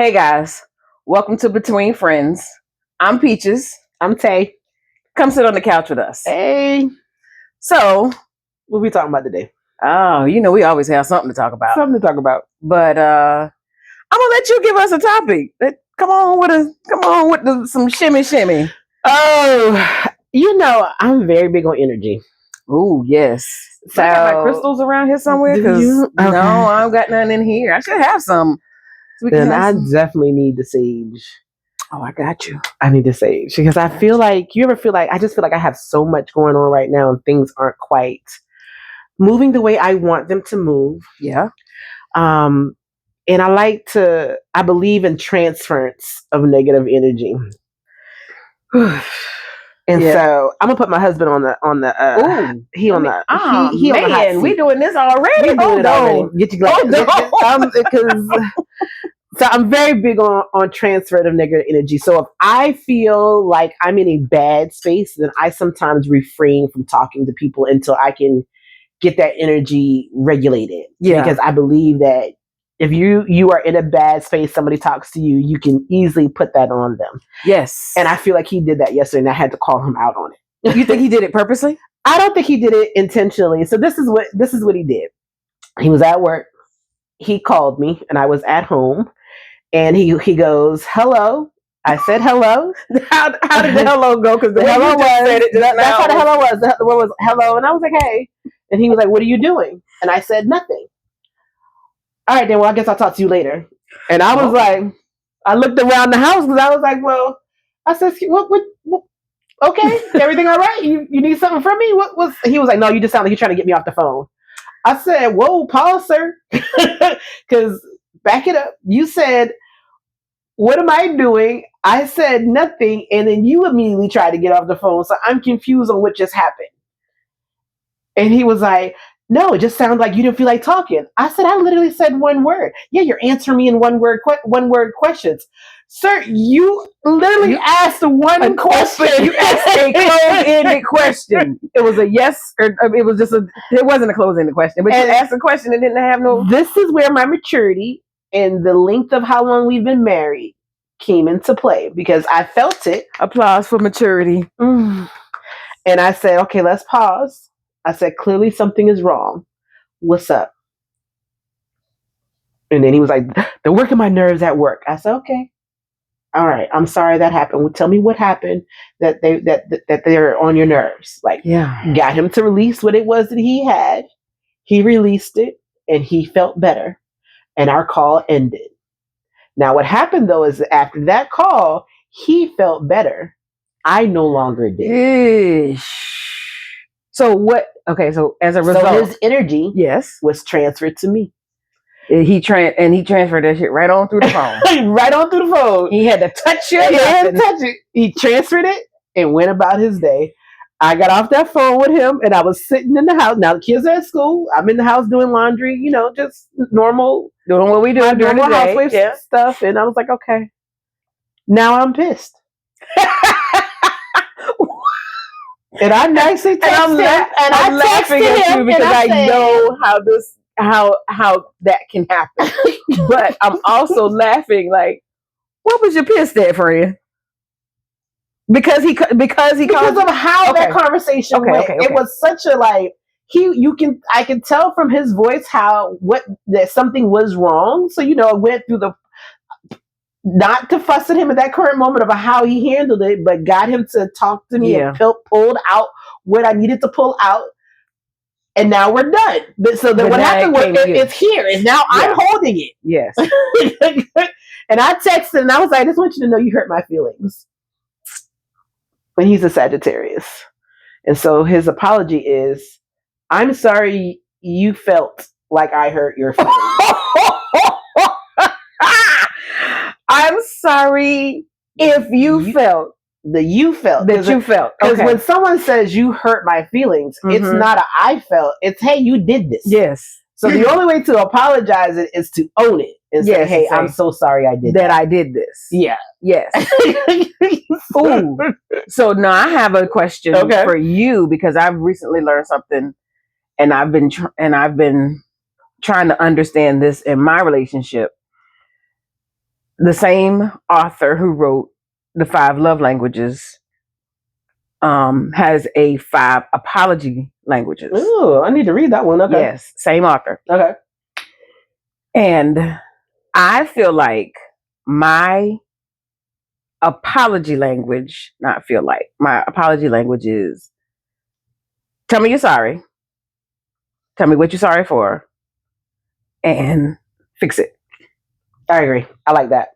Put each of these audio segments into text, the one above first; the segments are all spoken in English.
Hey guys, welcome to Between Friends. I'm Peaches. I'm Tay. Come sit on the couch with us. Hey, So, what we talking about today? we always have something to talk about. Something to talk about. But I'm gonna let you give us a topic. Come on with some shimmy. Oh, I'm very big on energy. Ooh, yes. So I got my crystals around here somewhere because Okay. no, I don't got none in here. I should have some. So then I definitely need the sage. Oh, I got you. I need the sage because I feel like I just feel like I have so much going on right now and things aren't quite moving the way I want them to move. Yeah. And I believe in transference of negative energy. And so I'm gonna put my husband on the he on the hot seat. We doing this already. We doing it already. Get your glasses. So I'm very big on transfer of negative energy. So if I feel like I'm in a bad space, then I sometimes refrain from talking to people until I can get that energy regulated. Yeah. Because I believe that if you are in a bad space, somebody talks to you, you can easily put that on them. Yes. And I feel like he did that yesterday, and I had to call him out on it. You think he did it purposely? I don't think he did it intentionally. So this is what he did. He was at work. He called me, and I was at home. And he goes, hello. I said hello. How did the hello go? Because the hello was that's how the hello was. The word was hello, and I was like, hey. And he was like, what are you doing? And I said nothing. All right, then. Well, I guess I'll talk to you later. And I was like, I looked around the house because I was like, well, I said, what okay, everything all right? You need something from me? What was? He was like, no, you just sound like you're trying to get me off the phone. I said, whoa, pause, sir, because back it up. You said, what am I doing? I said nothing, and then you immediately tried to get off the phone. So I'm confused on what just happened. And he was like, no, it just sounded like you didn't feel like talking. I said, I literally said one word. Yeah, you're answering me in one word questions. Sir, you literally asked one question. You asked a closed-ended question. It was a yes, or it was just it wasn't a closed-ended question, but you asked a question and didn't have no. This is where my maturity and the length of how long we've been married came into play because I felt it. Applause for maturity. And I said, okay, let's pause. I said, clearly something is wrong. What's up? And then he was like, they're working my nerves at work. I said, okay. All right. I'm sorry that happened. Well, tell me what happened that they're on your nerves. Like, yeah. Got him to release what it was that he had. He released it and he felt better. And our call ended. Now, what happened though is after that call, he felt better. I no longer did. So what? Okay, so as a result, his energy, was transferred to me. He transferred that shit right on through the phone. Right on through the phone. He had to touch it. He had to touch it. He transferred it and went about his day. I got off that phone with him, and I was sitting in the house. Now the kids are at school. I'm in the house doing laundry. Just normal, doing what we do during the day, housewife stuff. And I was like, okay. Now I'm pissed. And I nicely texted him, and I'm laughing at you because I know how that can happen. But I'm also laughing like, what was you pissed at, friend? Because of how that conversation went. Okay. It was such a I can tell from his voice that something was wrong. So it went through the. Not to fuss at him at that current moment of how he handled it, but got him to talk to me and pulled out what I needed to pull out. And now we're done. So then what happened was it's here. And now I'm holding it. Yes. And I texted and I was like, I just want you to know you hurt my feelings. But he's a Sagittarius. And so his apology is, I'm sorry you felt like I hurt your feelings. I'm sorry if you felt that you felt. Because when someone says you hurt my feelings, it's not a I felt. It's, hey, you did this. Yes. So the only way to apologize is to own it and say, hey, I'm so sorry I did that. I did this. Yeah. Yes. Ooh. So now I have a question for you because I've recently learned something and I've been trying to understand this in my relationship. the same author who wrote the 5 love languages has a 5 apology languages. Ooh, I need to read that one. Okay. Yes, same author. Okay. And I feel like my apology language, my apology language is tell me you're sorry. Tell me what you're sorry for. And fix it. I agree. I like that.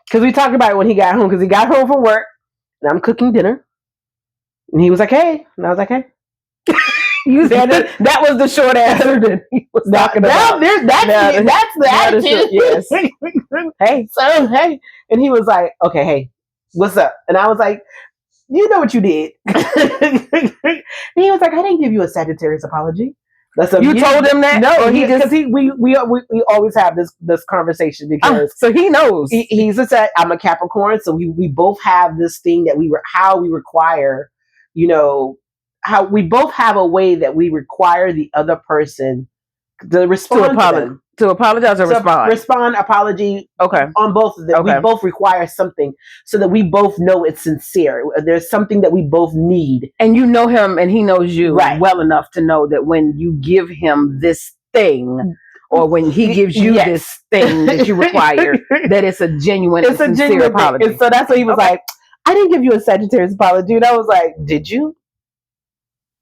Because we talked about it when he got home. Because he got home from work. And I'm cooking dinner. And he was like, hey. And I was like, hey. You said that was the short answer that he was talking about. That's the attitude. Yes. Hey. So, hey. And he was like, okay, hey. What's up? And I was like, you know what you did. And he was like, I didn't give you a Sagittarius apology. You told him that? No, we always have this conversation because so he knows. I'm a Capricorn, so we both have this thing that we require, how we both have a way that we require the other person to respond to apologize or respond apology. Okay. On both of them. Okay. We both require something so that we both know it's sincere. There's something that we both need. And you know him and he knows you well enough to know that when you give him this thing or when he gives you this thing that you require, that it's a genuine sincere apology. And so that's what he was like, I didn't give you a Sagittarius apology. And I was like, did you?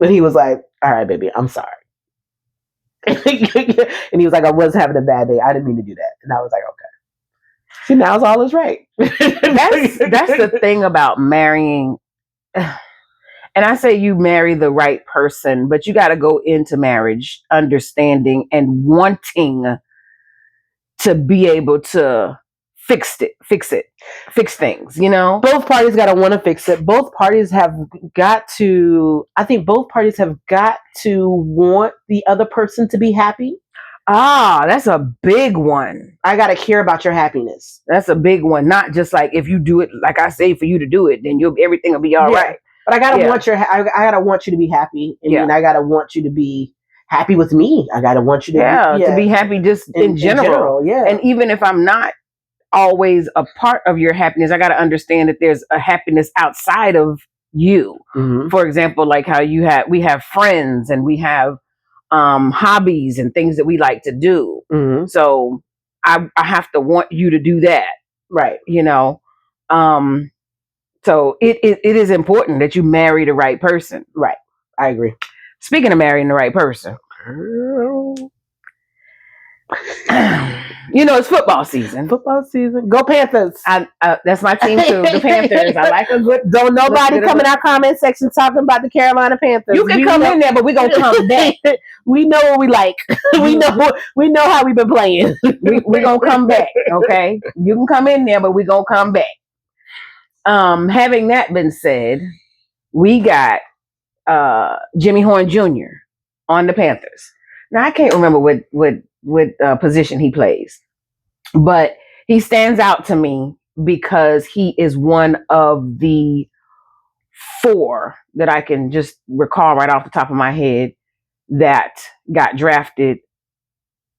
And he was like, all right, baby, I'm sorry. And he was like, I was having a bad day. I didn't mean to do that. And I was like, okay. See, now all is right. That's the thing about marrying. And I say you marry the right person, but you got to go into marriage understanding and wanting to be able to fix things, Both parties got to want to fix it. Both parties have got to want the other person to be happy. That's a big one. I got to care about your happiness. That's a big one. Not just like if you do it, like I say, for you to do it, then everything will be all right. But I got to want you to be happy. And I got to want you to be happy with me. I got to want you to be happy just in general. Yeah. And even if I'm not always a part of your happiness, I got to understand that there's a happiness outside of you. Mm-hmm. For example, like how we have friends and we have hobbies and things that we like to do. Mm-hmm. So I have to want you to do that. Right. So it is important that you marry the right person. Right. I agree. Speaking of marrying the right person, it's football season. Go Panthers! That's my team too. The Panthers. I like a good. Don't nobody come in our comment section talking about the Carolina Panthers. You can come in there, but we gonna come back. We know what we like. we know how we've been playing. we gonna come back. Okay, you can come in there, but we gonna come back. Having that been said, we got Jimmy Horn Jr. on the Panthers. Now I can't remember what position he plays, but he stands out to me because he is one of the 4 that I can just recall right off the top of my head that got drafted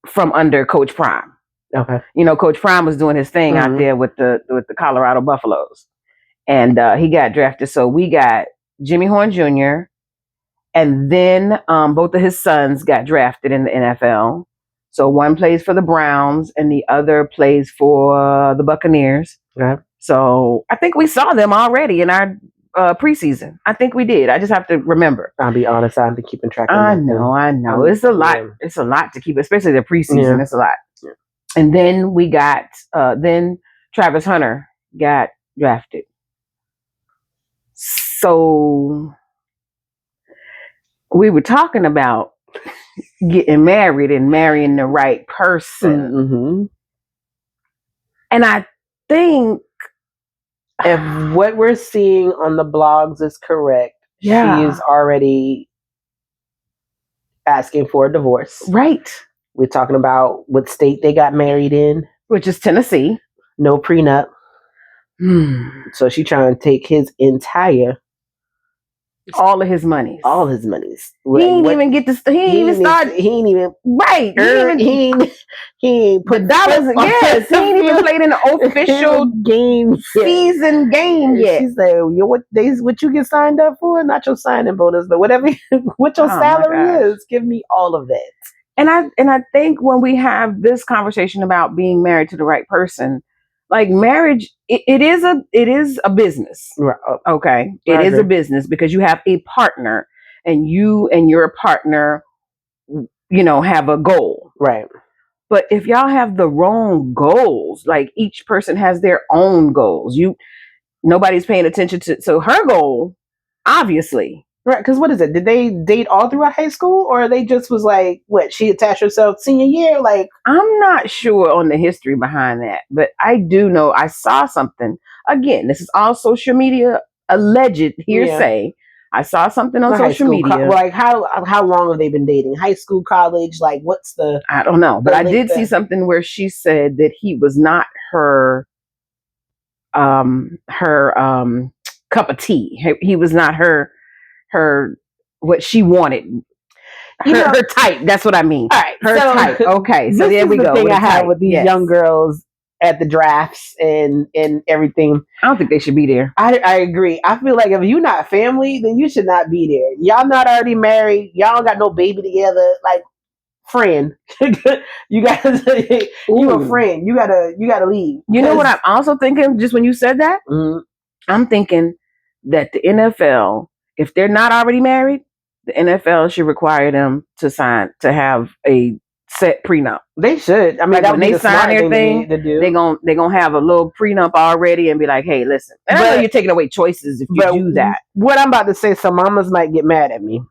from under Coach Prime. Okay. Coach Prime was doing his thing out there with the Colorado Buffaloes, and he got drafted. So we got Jimmy Horn Jr. and then both of his sons got drafted in the NFL. So one plays for the Browns and the other plays for the Buccaneers. Okay. So I think we saw them already in our preseason. I think we did. I just have to remember. I'll be honest. I've been keeping track of I know. It's a lot. Yeah. It's a lot to keep, especially the preseason. Yeah. It's a lot. Yeah. And then we got, then Travis Hunter got drafted. So we were talking about getting married and marrying the right person. Mm-hmm. And I think if what we're seeing on the blogs is correct, she is already asking for a divorce. Right. We're talking about what state they got married in. Which is Tennessee. No prenup. So she's trying to take his entire All of his monies. All his monies. He didn't even get to. He didn't even start. He ain't even right. He ain't put the dollars. Yes, he ain't even played in the official game season game yet. She said, what you get signed up for? Not your signing bonus, but whatever what your salary is, give me all of that. And I think when we have this conversation about being married to the right person, like marriage, it is a business. Right. Okay, it is a business because you have a partner, and you and your partner, have a goal. Right. But if y'all have the wrong goals, like each person has their own goals, nobody's paying attention to her goal, obviously. Right, because what is it? Did they date all throughout high school, or they just was like, what, she attached herself senior year? Like, I'm not sure on the history behind that, but I do know I saw something. Again, this is all social media alleged hearsay. Yeah. I saw something on social media. Like, how long have they been dating? High school, college? Like, what's the... I don't know, but I did see something where she said that he was not her cup of tea. He was not her what she wanted. Her type. That's what I mean. All right. Her type. Okay. So there we go. This is the thing I have with these young girls at the drafts and everything. I don't think they should be there. I agree. I feel like if you're not family, then you should not be there. Y'all not already married. Y'all don't got no baby together. Like, friend, you gotta. You a friend. You gotta leave. You know what I'm also thinking? Just when you said that, I'm thinking that the NFL, if they're not already married, the NFL should require them to have a set prenup. They should. I mean, like when they sign their thing, they're gonna have a little prenup already and be like, "Hey, listen." And I know you're taking away choices if you do that. What I'm about to say, some mamas might get mad at me,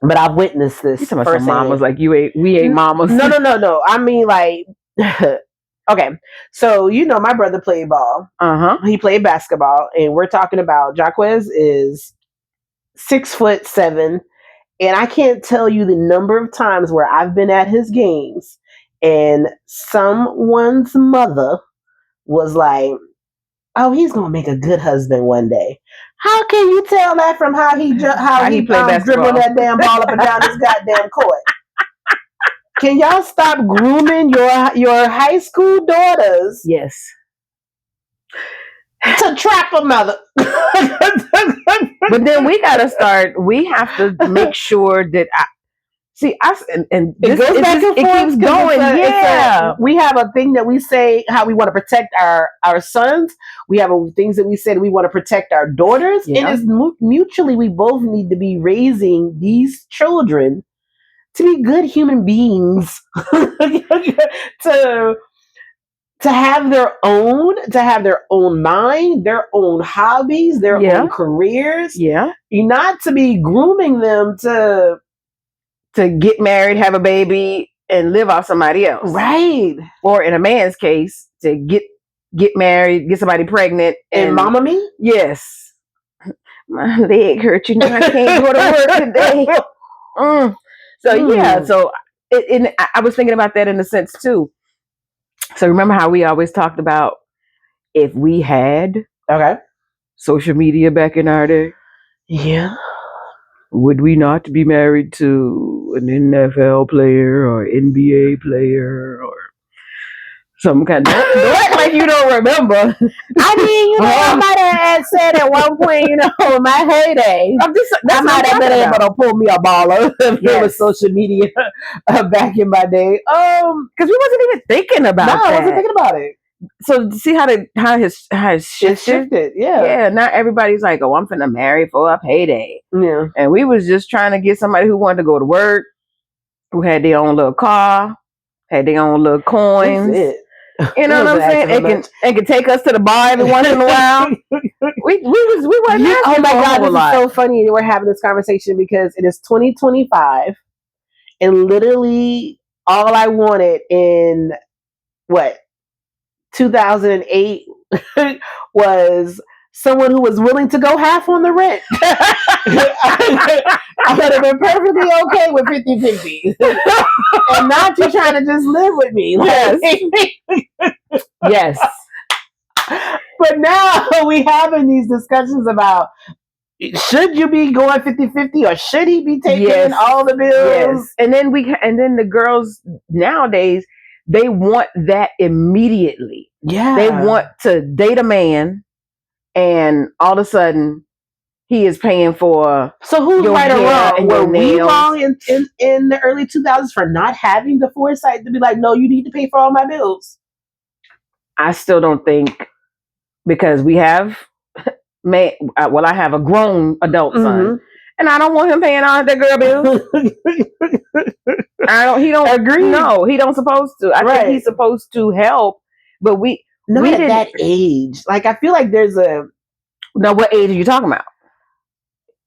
but I've witnessed this. Some mamas like we ain't mamas. No. I mean, like, okay. So my brother played ball. He played basketball, and we're talking about Jaquez is 6'7". And I can't tell you the number of times where I've been at his games and someone's mother was like, "Oh, he's gonna make a good husband one day." How can you tell that from how he dribbling that damn ball up and down this goddamn court? Can y'all stop grooming your high school daughters? Yes. To trap a mother. But then we have to make sure that and it goes back and forth. It keeps going. We have a thing that we say how we want to protect our sons. We have things that we say that we want to protect our daughters. Yeah. It is mutually, we both need to be raising these children to be good human beings, to have their own mind, their own hobbies, their own careers. Yeah. Not to be grooming them to get married, have a baby, and live off somebody else. Right. Or in a man's case, to get married, get somebody pregnant. And mama me? Yes. My leg hurts, I can't go to work today. So I was thinking about that in a sense too. So remember how we always talked about if we had social media back in our day? Yeah. Would we not be married to an NFL player or NBA player or some kind of... Don't act like you don't remember. I mean, I might have said at one point, in my heyday, I might have been able to pull me a baller with social media back in my day. Because we wasn't even thinking about that. I wasn't thinking about it. So see how his shifted? Yeah. Now everybody's like, "Oh, I'm finna marry for a payday." Yeah. And we was just trying to get somebody who wanted to go to work, who had their own little car, had their own little coins. That's it. You know what I'm saying? It can take us to the bar every once in a while. we wasn't. Oh my God, this is so funny. We're having this conversation because it is 2025, and literally all I wanted in 2008 was someone who was willing to go half on the rent. I would have been perfectly okay with 50-50. And not you trying to just live with me. Yes. But now we having these discussions about should you be going 50-50 or should he be taking all the bills? Yes. And then the girls nowadays, they want that immediately. Yeah. They want to date a man and all of a sudden he is paying for. So who's right or wrong? Were we wrong in the early 2000s for not having the foresight to be like, no, you need to pay for all my bills? I still don't think, because we have I have a grown adult son, and I don't want him paying all that girl bills. He don't agree. No, he don't supposed to. I think he's supposed to help, but we at that age. Like, I feel like there's a. Now, what age are you talking about?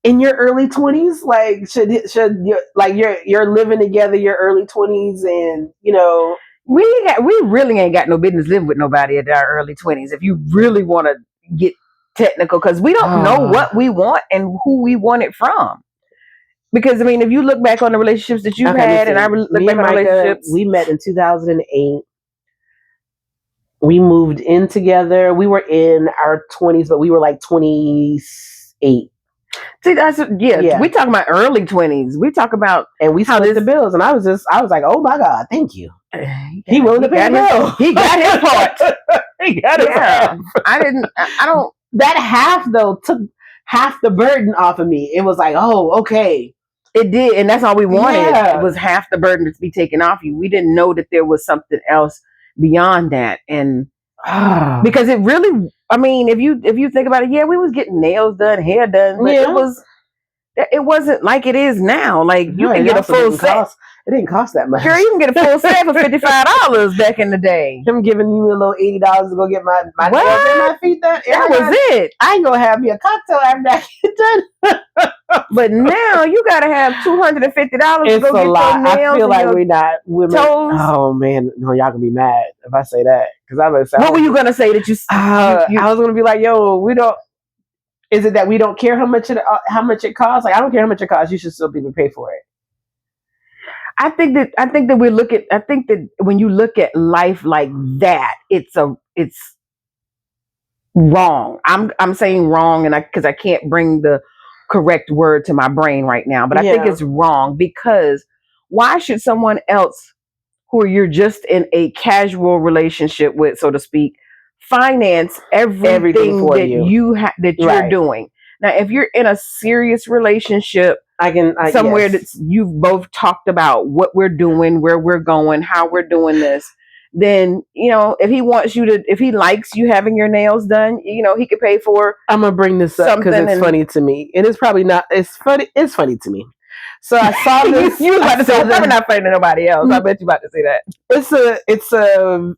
In your early 20s, like should you, like you're living together your early 20s, and we really ain't got no business living with nobody at our early 20s. If you really want to get technical, because we don't know what we want and who we want it from. Because I mean, if you look back on the relationships that you've had, and I look back on relationships, we met in 2008. We moved in together. We were in our 20s, but we were like 28. See, that's we talking about early 20s. We talk about, and we split the bills, and I was like, oh my God, thank you. He willing to pay the bill. He got his part. He got his half. I don't. That half though took half the burden off of me. It was like, oh, okay. It did, and that's all we wanted. Yeah. It was half the burden to be taken off you. We didn't know that there was something else beyond that, and because it really, I mean, if you think about it, we was getting nails done, hair done, but it wasn't like it is now. Like you can get a full set. It didn't cost that much. Girl, you can get a full set for $55 back in the day. Him giving you a little $80 to go get my nails and my feet done. That was it. I ain't gonna have me a cocktail after that get done. But now you gotta have $250 to go get your nails. I feel like we're not women. Toes. Oh man, no, y'all gonna be mad if I say that, because I'm gonna say. What were you gonna say that you? I was gonna be like, yo, we don't. Is it that we don't care how much it costs? Like, I don't care how much it costs. You should still be able to pay for it. I think that when you look at life like that, it's wrong. I'm saying wrong, and because I can't bring the correct word to my brain right now, but I think it's wrong, because why should someone else who you're just in a casual relationship with, so to speak, finance everything for that you're doing? Now, if you're in a serious relationship, somewhere that you've both talked about what we're doing, where we're going, how we're doing this, then if he wants you to, if he likes you having your nails done, he could pay for. I'm gonna bring this up because it's funny to me, and it's probably not. It's funny. It's funny to me. So I saw this. You was about to say it's probably not funny to nobody else. I bet you about to say that. It's a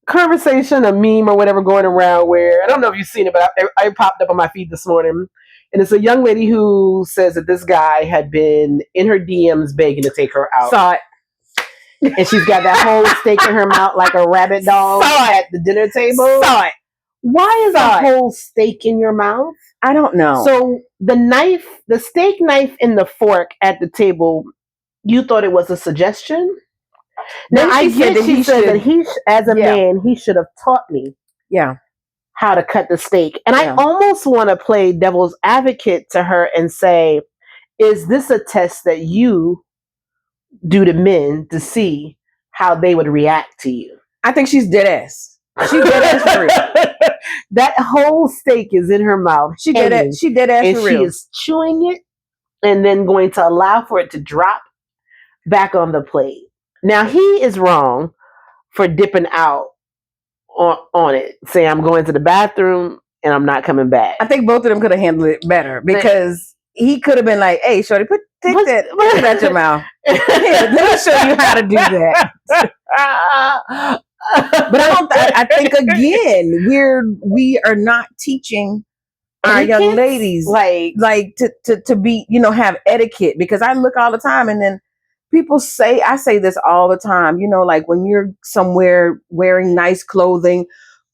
conversation, a meme or whatever going around where, I don't know if you've seen it, but I popped up on my feed this morning, and it's a young lady who says that this guy had been in her DMs begging to take her out. Saw it. And she's got that whole steak in her mouth like a rabbit dog at the dinner table. Saw it. Why is a whole steak in your mouth? I don't know. So the steak knife and the fork at the table, you thought it was a suggestion? Now, I get that she said that he, as a man, he should have taught me how to cut the steak. And I almost want to play devil's advocate to her and say, is this a test that you do to men to see how they would react to you? I think she's dead ass. She dead ass for real. That whole steak is in her mouth. She dead ass for real. And she is chewing it and then going to allow for it to drop back on the plate. Now, he is wrong for dipping out on it, saying, I'm going to the bathroom and I'm not coming back. I think both of them could have handled it better, because he could have been like, hey, shorty, take that out your mouth. Here, let me show you how to do that. But I think, again, we are not teaching our young ladies like to be, have etiquette, because I look all the time, and then people say, I say this all the time, like when you're somewhere wearing nice clothing,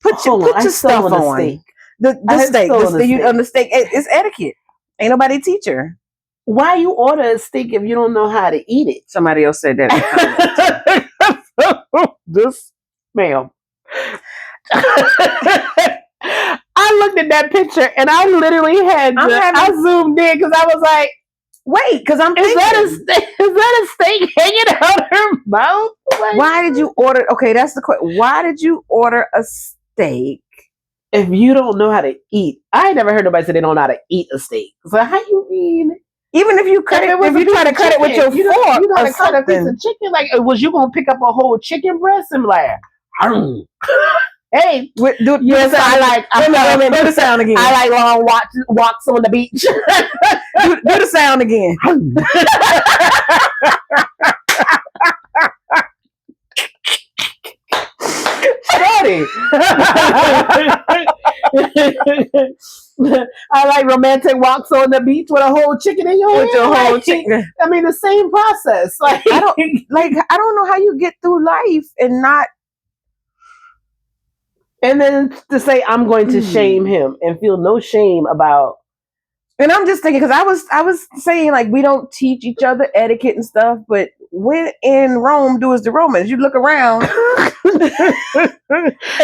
put your stuff on. The steak. It's etiquette. Ain't nobody teach her. Why you order a steak if you don't know how to eat it? Somebody else said that. This, ma'am. I looked at that picture, and I literally I zoomed in because I was like, wait, because I'm thinking, is that a steak hanging out her mouth? Like, why did you order? Okay, that's the question. Why did you order a steak? If you don't know how to eat, I never heard nobody say they don't know how to eat a steak. So how you mean? Even if you cut it, if you try to cut it with your fork, you know, to cut a piece of chicken. Like, was you gonna pick up a whole chicken breast and be like, hey, yes, I like. Do the sound again. I like long walks on the beach. do the sound again. Shorty. I like romantic walks on the beach with a whole chicken in your hand. With your whole chicken. I mean, the same process. Like, I don't know how you get through life and not. And then to say I'm going to shame him and feel no shame about. And I'm just thinking, because I was saying, like, we don't teach each other etiquette and stuff, but when in Rome, do as the Romans. You look around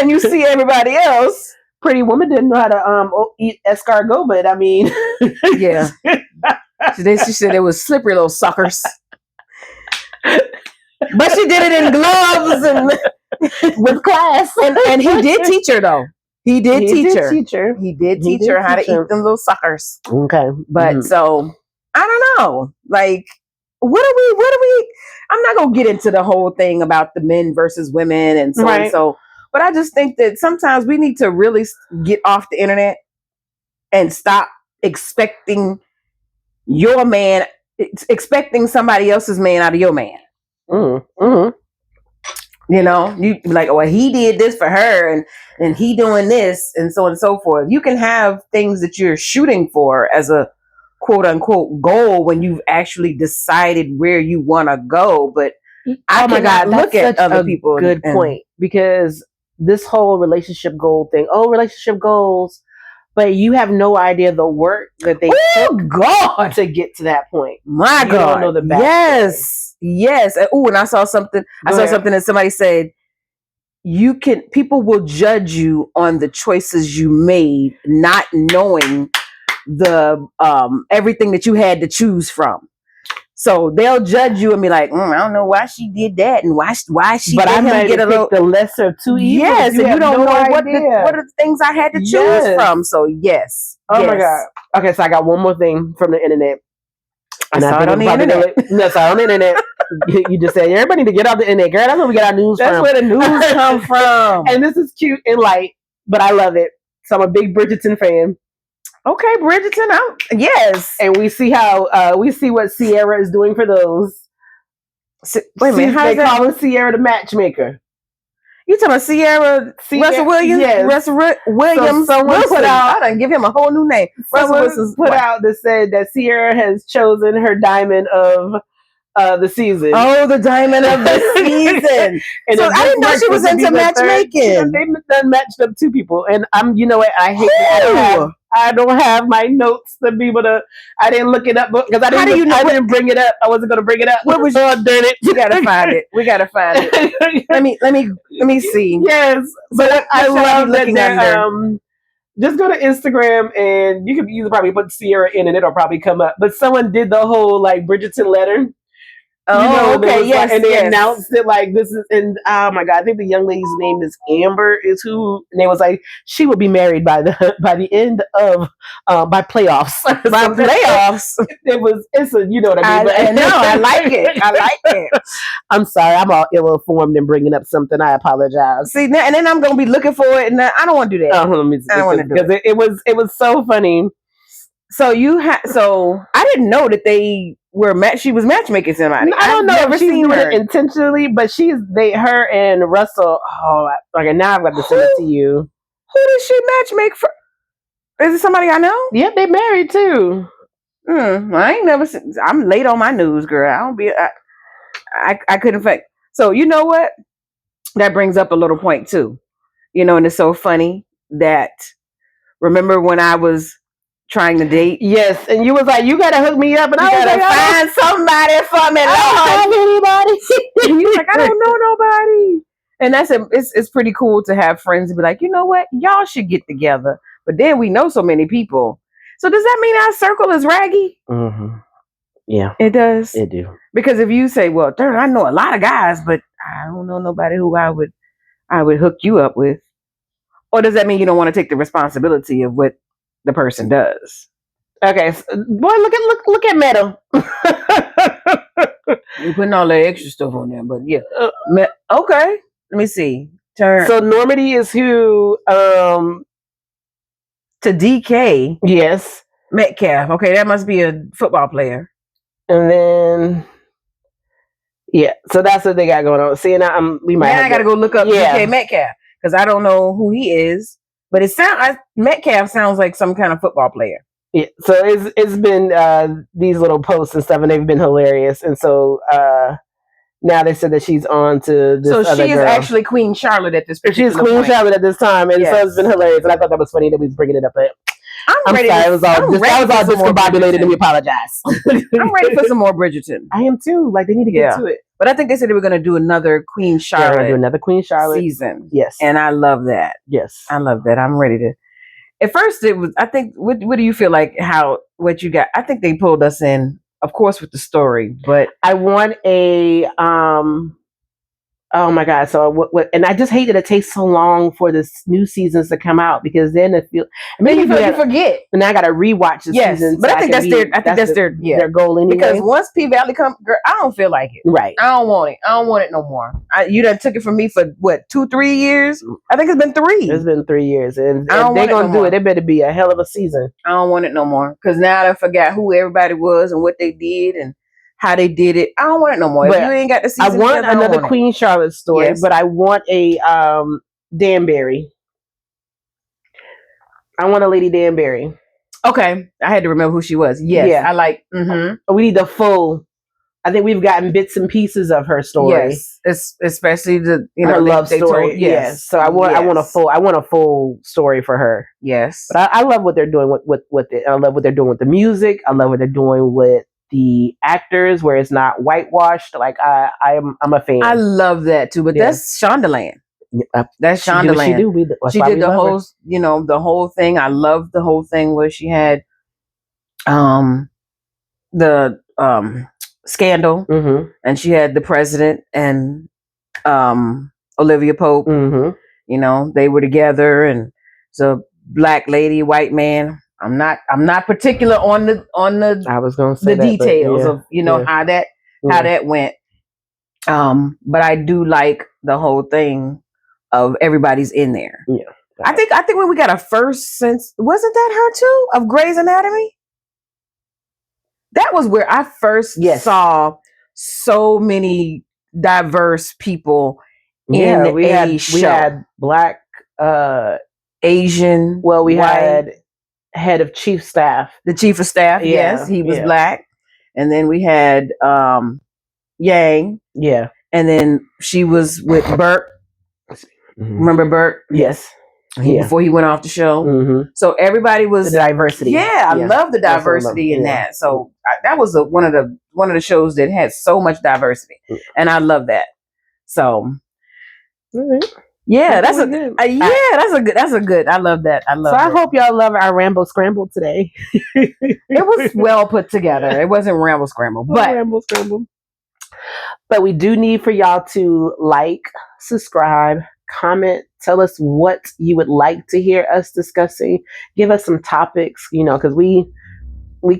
and you see everybody else. Pretty Woman didn't know how to eat escargot, but I mean, yeah. She said it was slippery little suckers. But she did it in gloves and with class. And he did teach her, though. He did teach her. He did teach her how to eat them little suckers. Okay. But so, I don't know. Like, what are we? I'm not going to get into the whole thing about the men versus women and so and so. But I just think that sometimes we need to really get off the internet and stop expecting your man, expecting somebody else's man out of your man. Mm-hmm. You know, you like, well, he did this for her and he doing this and so on and so forth. You can have things that you're shooting for as a quote unquote goal when you've actually decided where you want to go. But oh my God, look at other people. Good point. Because this whole relationship goal thing, relationship goals, but you have no idea the work that they took to get to that point. My God. You don't know the backstory. Yes. And I saw something. Something that somebody said. People will judge you on the choices you made, not knowing the everything that you had to choose from. So they'll judge you and be like, I don't know why she did that and why she. But I might get the lesser of two evils. Yes, and you don't know what are the things I had to choose from. So yes. Oh my God. Okay, so I got one more thing from the internet. And I saw it on the internet. No, sorry, on the internet. You just said everybody need to get off the internet, girl. That's where we get our news from. That's where the news come from. And this is cute and light, but I love it. So I'm a big Bridgerton fan. Okay, Bridgerton. Yes. And we see how we see what Ciara is doing for those. Wait a minute, they call her Ciara the matchmaker. You talking about Ciara Russell Williams? Yes. Russell Williams. So someone put out. I didn't give him a whole new name. Someone put out that said that Ciara has chosen her diamond of the season. Oh, the diamond of the season. And so I didn't know she was into matchmaking. They've done matched up two people, and you know what? I hate that. I don't have my notes to be able to. I didn't look it up because I didn't bring it up. I wasn't going to bring it up. What was darn it? We gotta find it. Let me see. Yes, but I love looking under. Just go to Instagram and you can probably put Ciara in and it'll probably come up. But someone did the whole like Bridgerton letter. Oh, okay, yes. And they announced it like this is, and oh my God, I think the young lady's name is Amber, is who, and they was like, she will be married by the end of by playoffs. By playoffs. It's a, you know what I mean. I like it. I'm sorry, I'm all ill-informed and bringing up something. I apologize. See, and then I'm gonna be looking for it, and I don't want to do that. I don't want to do it because it was so funny. So I didn't know that they were she was matchmaking somebody. I don't know if she's doing it intentionally, but her and Russell. Oh, okay. Now I've got to send it to you. Who did she matchmake for? Is it somebody I know? Yeah, they married too. I ain't never seen. I'm late on my news, girl. I couldn't find. So you know what? That brings up a little point too. You know, and it's so funny that remember when I was trying to date? Yes, and you was like, you gotta hook me up, and I was like, find somebody for me. I don't have anybody. And you're like, I don't know nobody. And it's pretty cool to have friends and be like, you know what, y'all should get together. But then we know so many people. So does that mean our circle is raggy? Mm-hmm. Yeah, it does. It do. Because if you say, well, Thurl, I know a lot of guys, but I don't know nobody who I would hook you up with. Or does that mean you don't want to take the responsibility of what the person does? Okay, so, boy, look at Meta. You're putting all that extra stuff on there, but yeah. Okay, let me see. Turn. So Normandy is who? To DK. Yes. Metcalf. Okay, that must be a football player. And then, yeah. So that's what they got going on. See, now we might. Now I got to go look up DK Metcalf because I don't know who he is. But Metcalf sounds like some kind of football player. Yeah, so it's been these little posts and stuff, and they've been hilarious. And so now they said that she's on to this. So she is actually Queen Charlotte at this point. She's Queen Charlotte at this time, and so it's been hilarious. And I thought that was funny that we was bringing it up. But I'm sorry, it was all discombobulated, and we apologize. I'm ready for some more Bridgerton. I am too. Like they need to get to it. But I think they said they were going to do another Queen Charlotte. They're going to do another Queen Charlotte season. Yes, and I love that. Yes, I love that. I'm ready to. At first, it was. I think. What do you feel like? What you got? I think they pulled us in, of course, with the story. But I want a. Oh my God! So what? And I just hate that it takes so long for the new seasons to come out because then it feels. Maybe you forget. And now I got to rewatch the seasons. But I think that's their goal anyway. Because once P Valley comes, girl, I don't feel like it. Right. I don't want it. I don't want it no more. You done took it from me for what 2-3 years? I think it's been 3. It's been 3 years, and they're gonna do it. It better be a hell of a season. I don't want it no more because now I forgot who everybody was and what they did and how they did it. I don't want it no more. But if you ain't got the season, I want another Queen Charlotte story, but I want a Danbury. I want a Lady Danbury. Okay, I had to remember who she was. Yes, yeah. I like. Mm-hmm. We need the full. I think we've gotten bits and pieces of her story. Yes, especially the her love story. Yes, so I want a full story for her. Yes, but I love what they're doing with it. I love what they're doing with the music. I love what they're doing with the actors, where it's not whitewashed. Like I'm a fan. I love that too. But that's Shondaland. That's Shondaland. She did the whole, the whole thing. I love the whole thing where she had, the scandal, and she had the president and Olivia Pope. They were together, and so black lady, white man. I'm not particular on the. I was going to say the details of how that went. But I do like the whole thing of everybody's in there. Yeah, I think when we got a first since wasn't that her too of Grey's Anatomy? That was where I first saw so many diverse people in we had black, Asian. Well, we had head of chief staff. The chief of staff, yes, he was black. And then we had Yang. Yeah. And then she was with Bert. Remember Bert? Yes. Before he went off the show. So everybody was the diversity. Yeah, I love the diversity in that. So that was one of the shows that had so much diversity. And I love that. So yeah, that's a good. I love that. I love. So I hope y'all love our Rambo Scramble today. It was well put together. It wasn't Rambo Scramble, but Rambo Scramble. But we do need for y'all to like, subscribe, comment, tell us what you would like to hear us discussing. Give us some topics, because we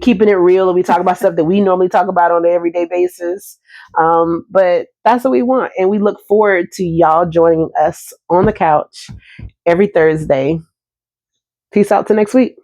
keeping it real and we talk about stuff that we normally talk about on an everyday basis. But that's what we want. And we look forward to y'all joining us on the couch every Thursday. Peace out till next week.